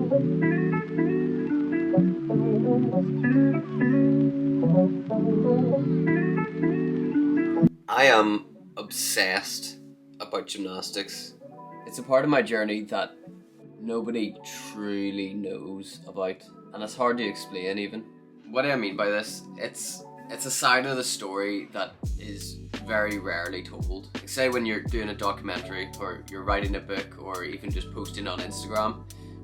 I am obsessed about gymnastics. It's a part of my journey that nobody truly knows about, and it's hard to explain even. What do I mean by this? It's a side of the story that is very rarely told. Like say when you're doing a documentary or you're writing a book or even just posting on Instagram,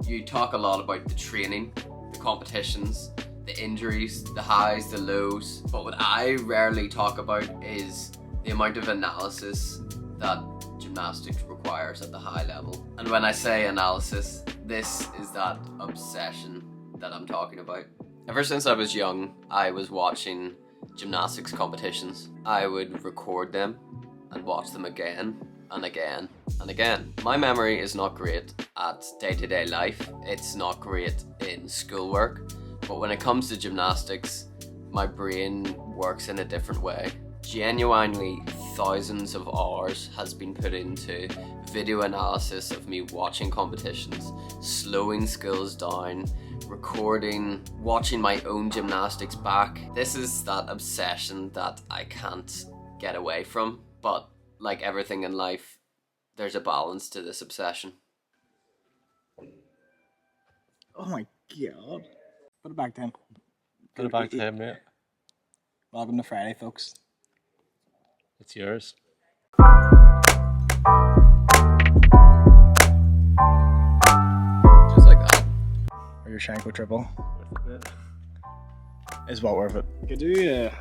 you talk a lot about the training, the competitions, the injuries, the highs, the lows. But what I rarely talk about is the amount of analysis that gymnastics requires at the high level. And when I say analysis, this is that obsession that I'm talking about. Ever since I was young, I was watching gymnastics competitions. I would record them and watch them again and again and again. My memory is not great at day-to-day life. It's not great in schoolwork. But when it comes to gymnastics, my brain works in a different way. Genuinely, thousands of hours has been put into video analysis of me watching competitions, slowing skills down, recording, watching my own gymnastics back. This is that obsession that I can't get away from. But like everything in life, there's a balance to this obsession. Oh my god. Put it back to him. Put it back to him, mate. Welcome to Friday, folks. It's yours. Just like that. Or your Shanko triple. Is what worth it. Could do your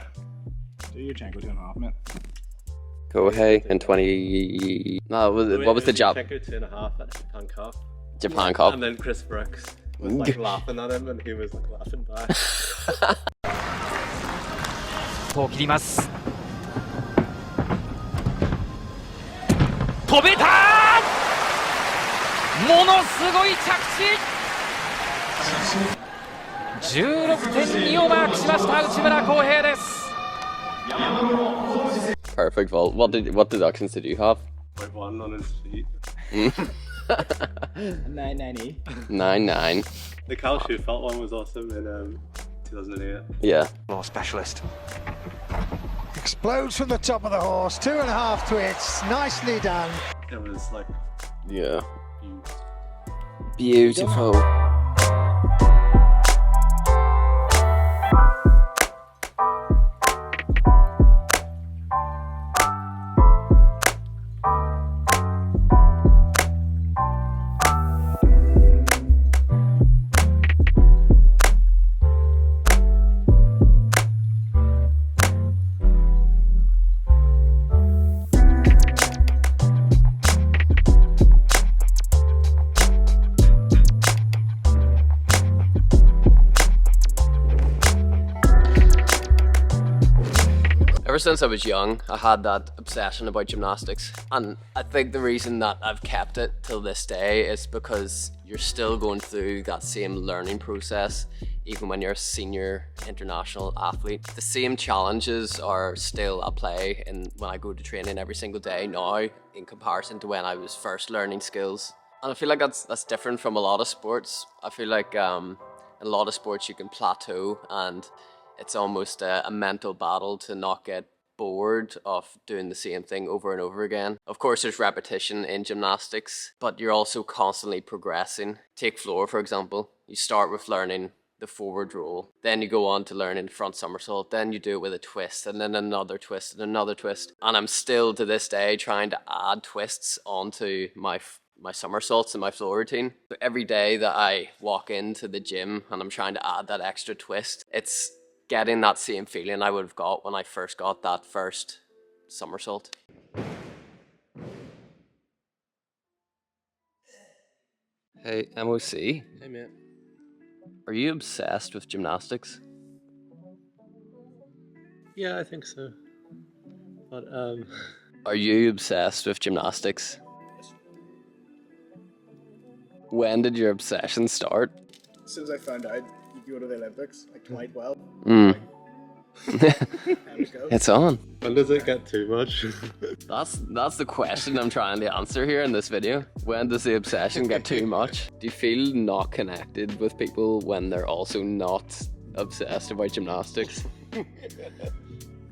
Shanko 2.5, mate. Kohei in 20... No, what was the job? Shanko 2.5 at Japan Cup. Japan Cup. And then Chris Brooks was like laughing at him and he was like laughing back. こう切ります。飛べたー。ものすごい着地。16.2 をマークしました内村航平です。Perfect vault. What deductions did you have? Like one on his feet. 990. 9-9. The Cal Schufelt one was awesome in 2008. Yeah. More specialist. Explodes from the top of the horse, 2.5 twits, nicely done. It was like, Yeah. huge. Beautiful. Ever since I was young, I had that obsession about gymnastics, and I think the reason that I've kept it till this day is because you're still going through that same learning process even when you're a senior international athlete. The same challenges are still at play when I go to training every single day now in comparison to when I was first learning skills. And I feel like that's different from a lot of sports. I feel like in a lot of sports you can plateau and it's almost a mental battle to not get bored of doing the same thing over and over again. Of course, there's repetition in gymnastics, but you're also constantly progressing. Take floor, for example. You start with learning the forward roll, then you go on to learning front somersault, then you do it with a twist, and then another twist, and another twist. And I'm still, to this day, trying to add twists onto my somersaults and my floor routine. So every day that I walk into the gym and I'm trying to add that extra twist, it's getting that same feeling I would have got when I first got that first somersault. Hey, MOC. Hey mate. Are you obsessed with gymnastics? Yeah, I think so. But Are you obsessed with gymnastics? When did your obsession start? As soon as I found out you go to the Olympics, like 2012. Mm. It's on. When does it get too much? That's the question I'm trying to answer here in this video. When does the obsession get too much? Do you feel not connected with people when they're also not obsessed about gymnastics?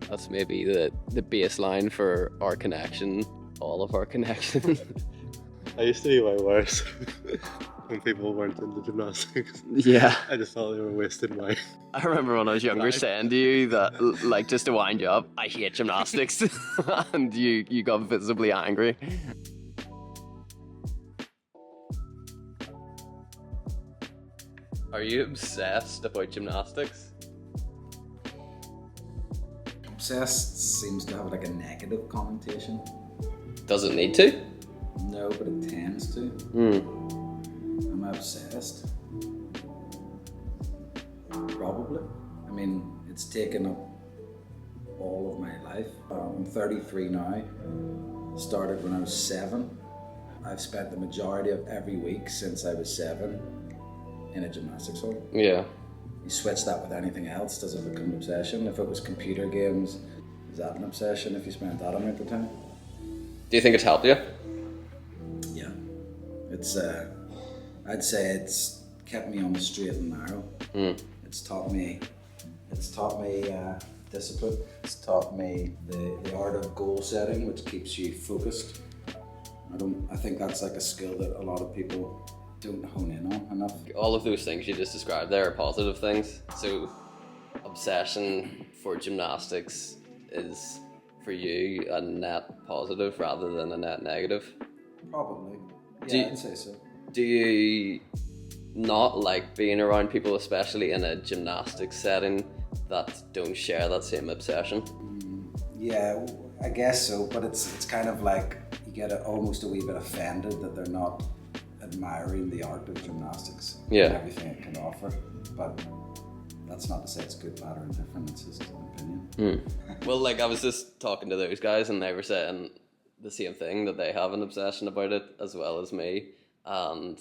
That's maybe the baseline for our connection, all of our connections. I used to be way worse when people weren't into gymnastics. Yeah. I just thought they were wasting my... I remember when I was younger saying to you that, like, just to wind you up, I hate gymnastics. And you got visibly angry. Are you obsessed about gymnastics? Obsessed seems to have like a negative connotation. Does it need to? No, but it tends to. Am I obsessed? Probably. I mean, it's taken up all of my life. I'm 33 now. Started when I was 7. I've spent the majority of every week since I was 7 in a gymnastics hall. Yeah. You switch that with anything else, does it become an obsession? If it was computer games, is that an obsession if you spend that amount of time? Do you think it's helped you? Yeah. It's, I'd say it's kept me on the straight and narrow. It's taught me discipline. It's taught me the art of goal setting, which keeps you focused. I think that's like a skill that a lot of people don't hone in on enough. All of those things you just described there are positive things. So obsession for gymnastics is for you a net positive rather than a net negative. Probably. Do you- I'd say so. Do you not like being around people, especially in a gymnastics setting, that don't share that same obsession? Yeah, I guess so, but it's kind of like you get almost a wee bit offended that they're not admiring the art of gymnastics Yeah. and everything it can offer. But that's not to say it's good, bad, or indifferent. It's just an opinion. Well, like I was just talking to those guys and they were saying the same thing, that they have an obsession about it as well as me, and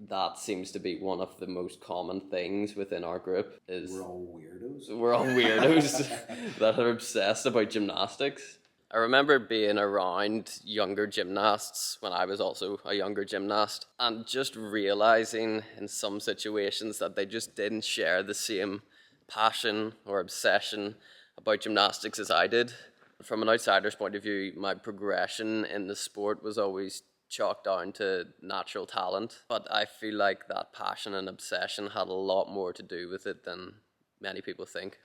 that seems to be one of the most common things within our group. Is We're all weirdos. we're all weirdos that are obsessed about gymnastics. I remember being around younger gymnasts when I was also a younger gymnast, and just realizing in some situations that they just didn't share the same passion or obsession about gymnastics as I did. From an outsider's point of view, my progression in the sport was always chalked down to natural talent, but I feel like that passion and obsession had a lot more to do with it than many people think.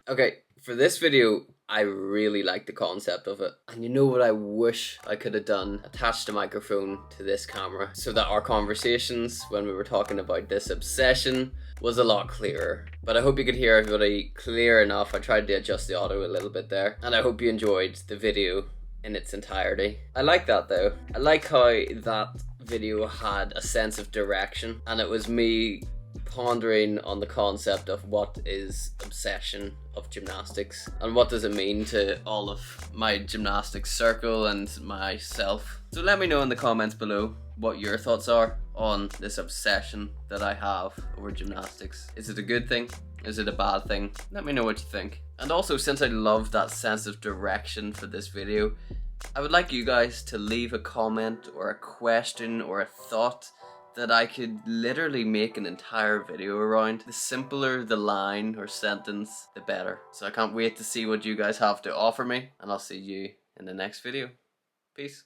Okay, for this video, I really like the concept of it. And you know what I wish I could have done? Attached a microphone to this camera so that our conversations when we were talking about this obsession was a lot clearer. But I hope you could hear everybody clear enough. I tried to adjust the audio a little bit there. And I hope you enjoyed the video in its entirety. I like that though. I like how that video had a sense of direction, and it was me pondering on the concept of what is obsession of gymnastics and what does it mean to all of my gymnastics circle and myself. So let me know in the comments below what your thoughts are on this obsession that I have over gymnastics. Is it a good thing? Is it a bad thing? Let me know what you think. And also, since I love that sense of direction for this video, I would like you guys to leave a comment or a question or a thought that I could literally make an entire video around. The simpler the line or sentence, the better. So I can't wait to see what you guys have to offer me, and I'll see you in the next video. Peace.